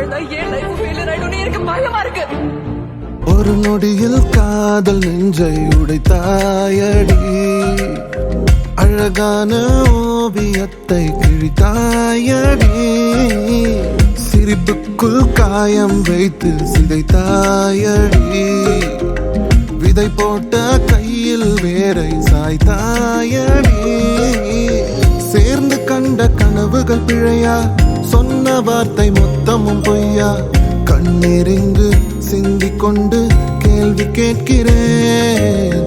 வாழ்ந்தா ஏன் life failure ஆயிடும் எனக்கு பயமா இருக்கு. ஒரு நொடியில் காதல் நெஞ்சை உடைத்தாயடி, அழகான ஓவியத்தை கிழித்தாயடி, சிரிப்புக்குள் காயம் வைத்து சிதைத்தாயடி, விதை போட்ட கையில் வேரை சாய்த்தாயடி, சேர்ந்து கண்ட கனவுகள் பிழையா, சொன்ன வார்த்தை மொத்தமும் பொய்யா, கண்ணீரிங்கு சிந்திக் கொண்டு கேள்வி கேட்கிறேன்,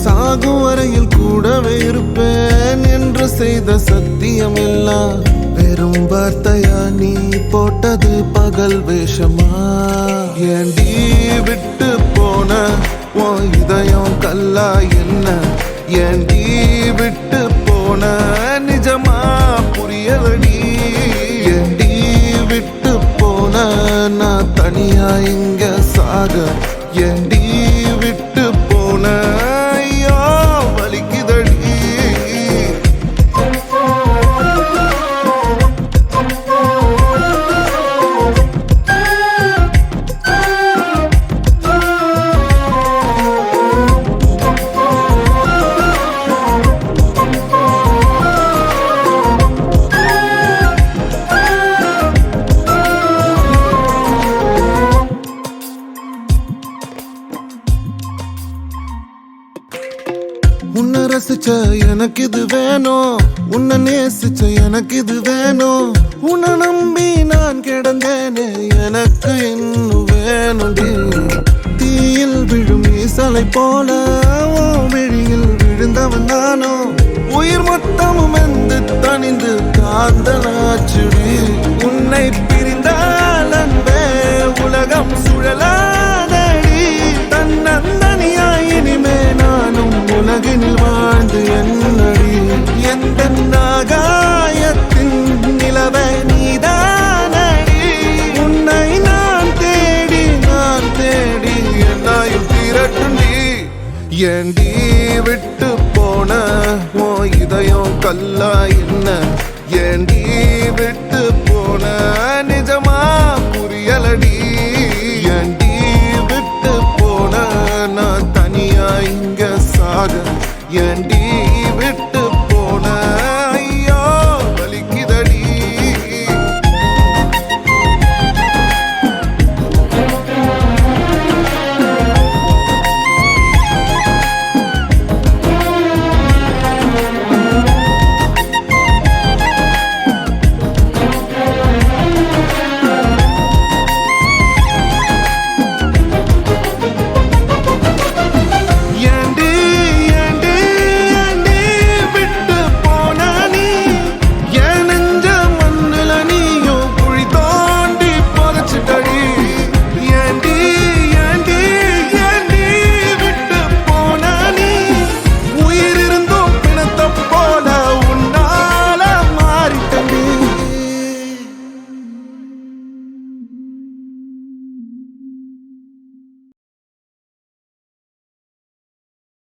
சாகும் வரையில் கூடவே இருப்பேன் என்று செய்த சத்தியம் எல்லாம் வெறும் வார்த்தையா, நீ போட்டது பகல் வேஷமா, ஏண்டி விட்டு போன உன் இதயம் கல்லா என்ன, ஏண்டி விட்டு போன நிஜமா புரியலடி, ஏண்டி விட்டு போன நான் தனியா இங்க சாக, ஏண்டி விட்டு போன ஐயோ வலிக்குதடி. உன்னை ரசிச்ச எனக்கு இது வேணும், உன்னை நேசிச்ச எனக்கு இது வேணும், உன்னை நம்பி நான் கிடந்தேனே எனக்கு இன்னும் வேணும்டி, தீயில் விழும் ஈசலை போல விழியில் விழுந்தவன் நானோ, உயிர் மொத்தமும் வந்து தனிந்து காந்தலாச்சுடி, உன்னை பிரிந்தால் அன்பே உலகம் சுழலாதடி, தன்னந்தனியாய் இனிமே நானும் உலகினில் வாழ்ந்து என்னடி, எந்த நாகாயத்தின் நிலவை நீதானடி, உன்னை நான் தேடி என்னாயும் திரட்டுண்டி, ஏண்டி விட்டு போன உன் இதயம் கல்லா என்ன, ஏண்டி விட்டு போன